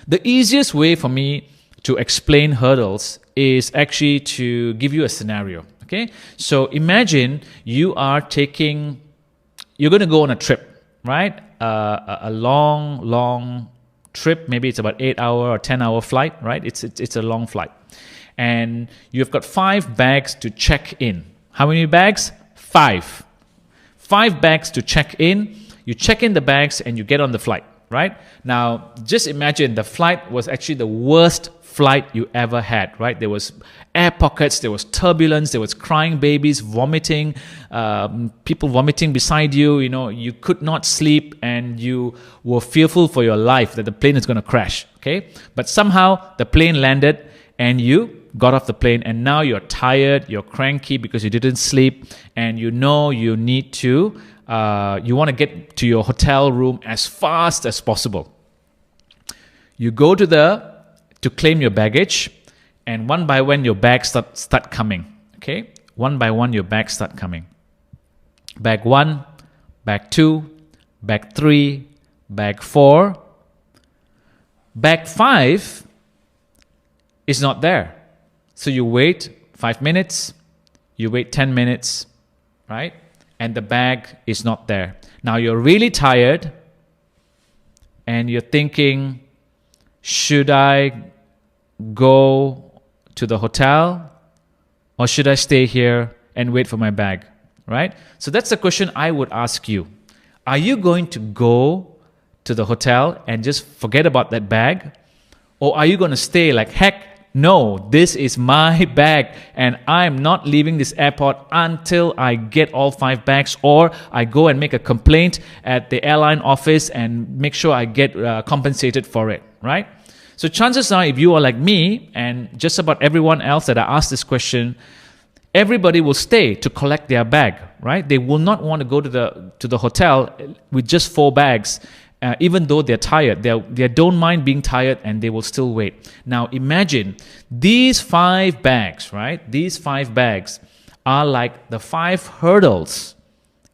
The easiest way for me to explain hurdles is actually to give you a scenario. Okay, so imagine you're going to go on a trip, right? A long trip. Maybe it's about 8-hour or 10-hour flight, right? It's a long flight, and you've got 5 bags to check in. How many bags? 5 bags to check in. You check in the bags and you get on the flight, right? Now, just imagine the flight was actually the worst flight you ever had, right? There was air pockets, there was turbulence, there was crying babies, vomiting, people vomiting beside you. You could not sleep and you were fearful for your life that the plane is going to crash, okay? But somehow the plane landed and you got off the plane, and now you're tired, you're cranky because you didn't sleep, and you need to, you want to get to your hotel room as fast as possible. You go to claim your baggage, and one by one your bags start coming, okay? One by one your bags start coming. Bag 1, bag 2, bag 3, bag 4. Bag 5 is not there. So you wait 5 minutes, you wait 10 minutes, right? And the bag is not there. Now you're really tired and you're thinking, should I go to the hotel or should I stay here and wait for my bag, right? So that's the question I would ask you. Are you going to go to the hotel and just forget about that bag? Or are you going to stay like, heck, no, this is my bag and I'm not leaving this airport until I get all 5 bags, or I go and make a complaint at the airline office and make sure I get compensated for it, right? So chances are, if you are like me and just about everyone else that I asked this question, everybody will stay to collect their bag, right? They will not want to go to the hotel with just 4 bags. Even though they're tired, they don't mind being tired and they will still wait. Now imagine these 5 bags, right? These 5 bags are like the 5 hurdles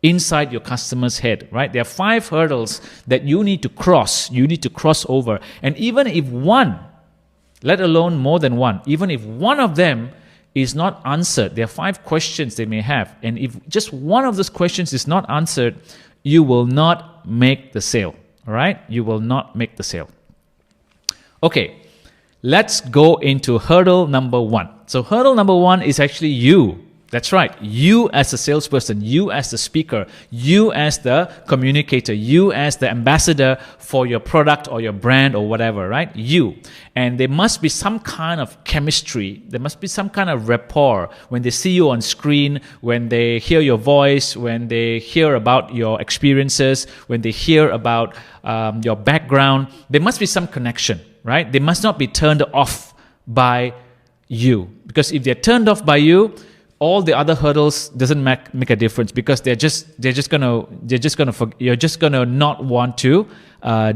inside your customer's head, right? There are 5 hurdles that you need to cross. You need to cross over. And even if one, let alone more than one, even if one of them is not answered, there are 5 questions they may have. And if just one of those questions is not answered, you will not make the sale. All right, you will not make the sale. Okay, let's go into hurdle number 1. So hurdle number 1 is actually you. That's right, you as a salesperson, you as the speaker, you as the communicator, you as the ambassador for your product or your brand or whatever, right? You. And there must be some kind of chemistry. There must be some kind of rapport when they see you on screen, when they hear your voice, when they hear about your experiences, when they hear about your background. There must be some connection, right? They must not be turned off by you. Because if they're turned off by you, all the other hurdles doesn't make a difference, because you're just gonna not want to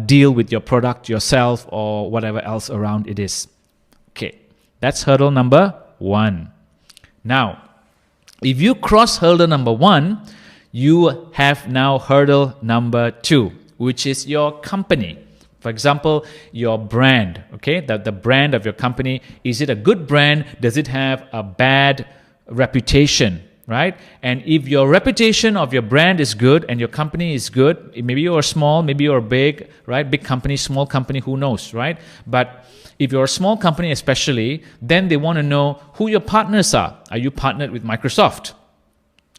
deal with your product, yourself, or whatever else around it is. Okay, that's hurdle number 1. Now, if you cross hurdle number 1, you have now hurdle number 2, which is your company. For example, your brand. Okay, the brand of your company. Is it a good brand? Does it have a bad reputation, right? And if your reputation of your brand is good and your company is good, maybe you're small, maybe you're big, right? Big company, small company, who knows, right? But if you're a small company especially, then they want to know who your partners are. Are you partnered with Microsoft?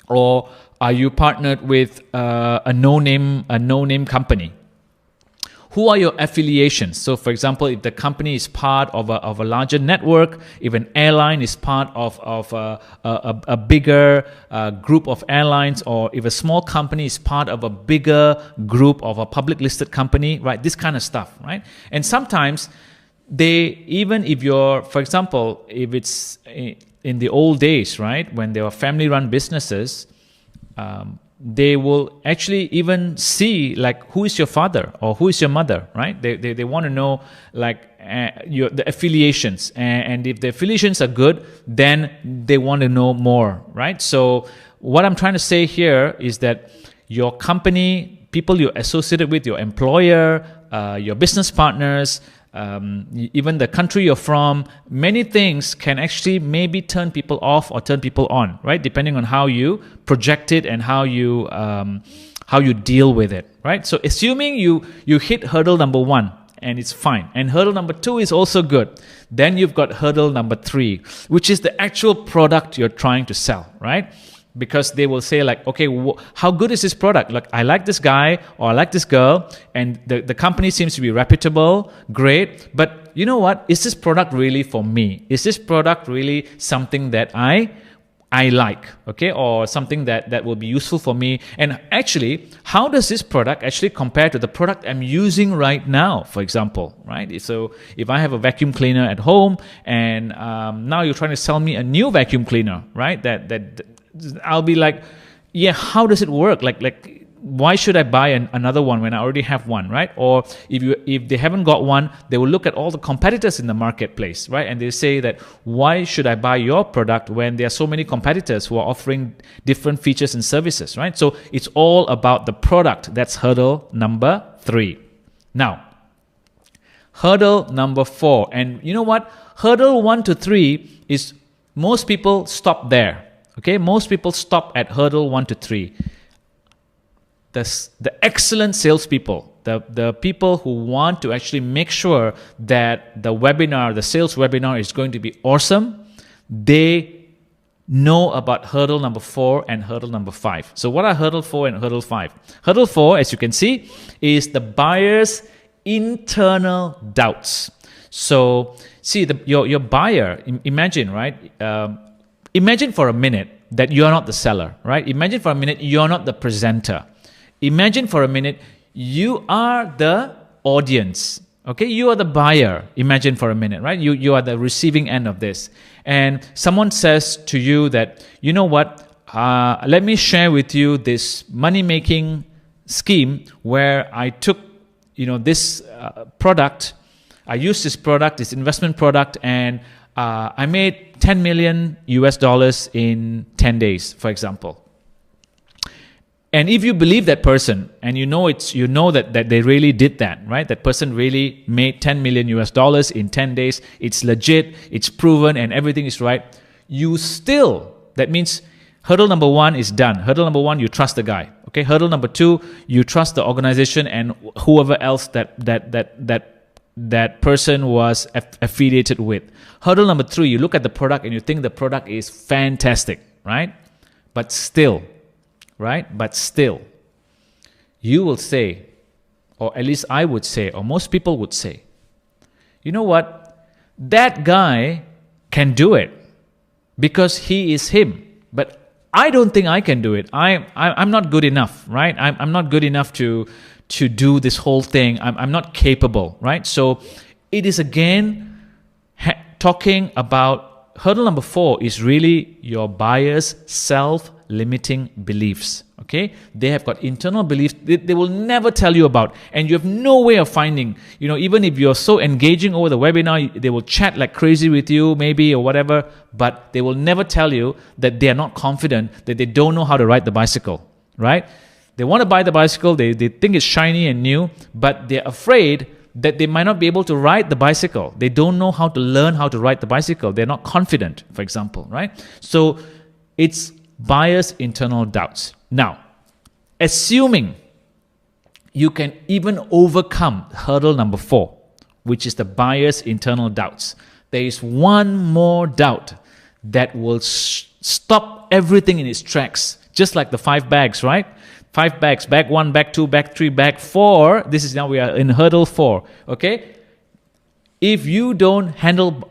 Or are you partnered with a no-name company? Who are your affiliations? So for example, if the company is part of a larger network, if an airline is part of a bigger group of airlines, or if a small company is part of a bigger group of a public listed company, right? This kind of stuff, right? And sometimes even if you're, for example, if it's in the old days, right, when there were family run businesses, they will actually even see like who is your father or who is your mother, right? They want to know like the affiliations, and if the affiliations are good, then they want to know more, right? So what I'm trying to say here is that your company, people you're associated with, your employer, your business partners, even the country you're from, many things can actually maybe turn people off or turn people on, right? Depending on how you project it and how you deal with it, right? So assuming you hit hurdle number 1 and it's fine, and hurdle number 2 is also good, then you've got hurdle number 3, which is the actual product you're trying to sell, right? Because they will say like, okay, how good is this product? Like, I like this guy or I like this girl, and the company seems to be reputable, great. But you know what? Is this product really for me? Is this product really something that I like, okay, or something that will be useful for me? And actually, how does this product actually compare to the product I'm using right now, for example, right? So if I have a vacuum cleaner at home, and now you're trying to sell me a new vacuum cleaner, right? That I'll be like, yeah, how does it work? Like, why should I buy another one when I already have one, right? Or if they haven't got one, they will look at all the competitors in the marketplace, right? And they say that, why should I buy your product when there are so many competitors who are offering different features and services, right? So it's all about the product. That's hurdle number 3. Now, hurdle number 4. And you know what? Hurdle 1 to 3 is, most people stop there. Okay, most people stop at hurdle 1 to 3. The excellent salespeople, the people who want to actually make sure that the webinar, the sales webinar, is going to be awesome, they know about hurdle number 4 and hurdle number 5. So what are hurdle 4 and hurdle 5? Hurdle 4, as you can see, is the buyer's internal doubts. So see, your buyer, imagine, right? Imagine for a minute that you're not the seller, right? Imagine for a minute you're not the presenter. Imagine for a minute you are the audience, okay? You are the buyer. Imagine for a minute, right? You are the receiving end of this. And someone says to you that, you know what, let me share with you this money-making scheme where I took, this product, I used this product, this investment product, and I made $10 million in 10 days, for example. And if you believe that person, and you know that they really did that, right? That person really made $10 million in 10 days. It's legit, it's proven, and everything is right. That means hurdle number 1 is done. Hurdle number 1, you trust the guy. Okay. Hurdle number 2, you trust the organization and whoever else that person was affiliated with. Hurdle number 3, you look at the product and you think the product is fantastic, right? But still, you will say, or at least I would say, or most people would say, you know what? That guy can do it because he is him. But I don't think I can do it. I'm not good enough, right? I'm not good enough to do this whole thing. I'm not capable, right? So it is again talking about hurdle number 4 is really your buyer's self-limiting beliefs. Okay, they have got internal beliefs they will never tell you about, and you have no way of finding. Even if you're so engaging over the webinar, they will chat like crazy with you, maybe, or whatever, but they will never tell you that they are not confident, that they don't know how to ride the bicycle, right? They want to buy the bicycle, they think it's shiny and new, but they're afraid that they might not be able to ride the bicycle. They don't know how to learn how to ride the bicycle. They're not confident, for example, right? So it's buyer's internal doubts. Now, assuming you can even overcome hurdle number 4, which is the buyer's internal doubts, there is one more doubt that will stop everything in its tracks, just like the 5 bags, right? 5 bags, bag 1, bag 2, bag 3, bag 4. This is now we are in hurdle 4, okay? If you don't handle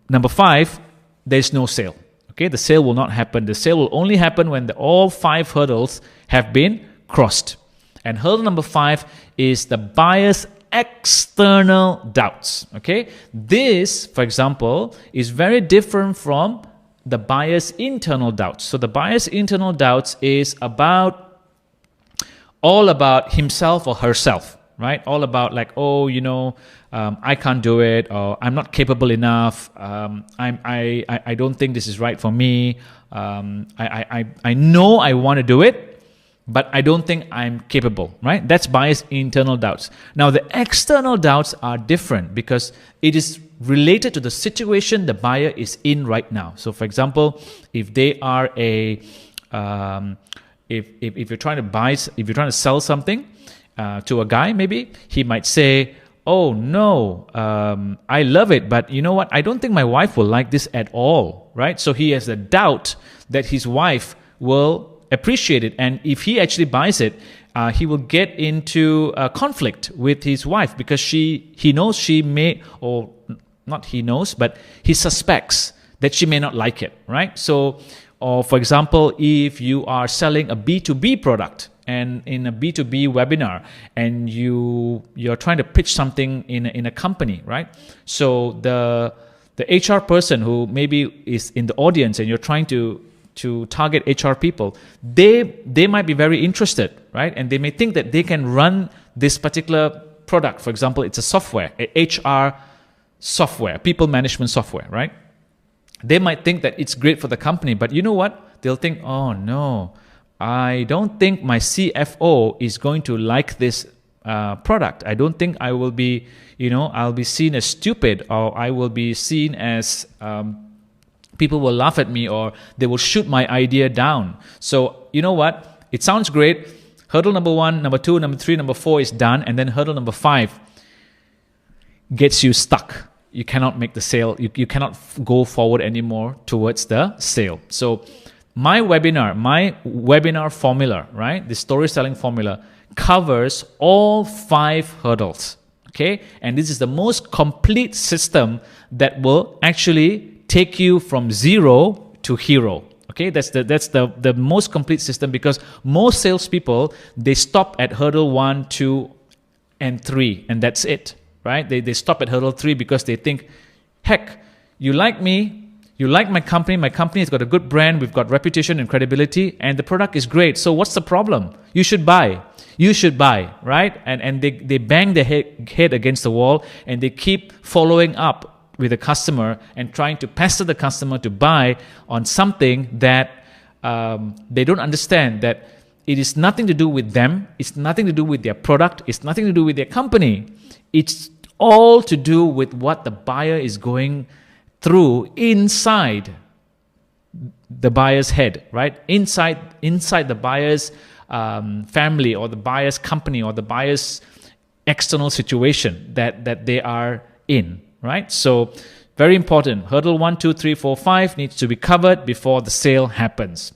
number 5, there's no sale. Okay, the sale will not happen. The sale will only happen when all 5 hurdles have been crossed. And hurdle number 5 is the buyer's external doubts. Okay, this, for example, is very different from the buyer's internal doubts. So the buyer's internal doubts is all about himself or herself, right? All about like, I can't do it, or I'm not capable enough. I don't think this is right for me. I know I want to do it, but I don't think I'm capable, right? That's buyer's internal doubts. Now, the external doubts are different because it is related to the situation the buyer is in right now. So, for example, if they are if you're trying to sell something to a guy, maybe he might say, "Oh no, I love it, but you know what? I don't think my wife will like this at all," right? So he has a doubt that his wife will appreciate it, and if he actually buys it, he will get into a conflict with his wife because he knows she may, or not he knows, but he suspects that she may not like it, right? So, or for example, if you are selling a B2B product and in a B2B webinar and you're trying to pitch something in a company, right? So the HR person who maybe is in the audience and you're trying to target HR people, they might be very interested, right? And they may think that they can run this particular product. For example, it's a software, a HR software, people management software, right? They might think that it's great for the company, but you know what? They'll think, "Oh no, I don't think my CFO is going to like this product. I don't think I will be, I'll be seen as stupid, or I will be seen as people will laugh at me, or they will shoot my idea down." So you know what? It sounds great. Hurdle number 1, number 2, number 3, number 4 is done. And then hurdle number 5 gets you stuck. You cannot make the sale. You cannot go forward anymore towards the sale. So my webinar formula, right? The storytelling formula covers all 5 hurdles. Okay. And this is the most complete system that will actually take you from 0 to hero. Okay, that's the most complete system, because most salespeople, they stop at hurdle 1, 2, and 3, and that's it, right? They stop at hurdle 3 because they think, heck, you like me, you like my company has got a good brand, we've got reputation and credibility, and the product is great. So what's the problem? You should buy, right? And they bang their head against the wall, and they keep following up with the customer and trying to pester the customer to buy on something that they don't understand, that it is nothing to do with them, it's nothing to do with their product, it's nothing to do with their company. It's all to do with what the buyer is going through inside the buyer's head, right? Inside the buyer's family, or the buyer's company, or the buyer's external situation that they are in. Right? So very important. Hurdle 1, 2, 3, 4, 5 needs to be covered before the sale happens.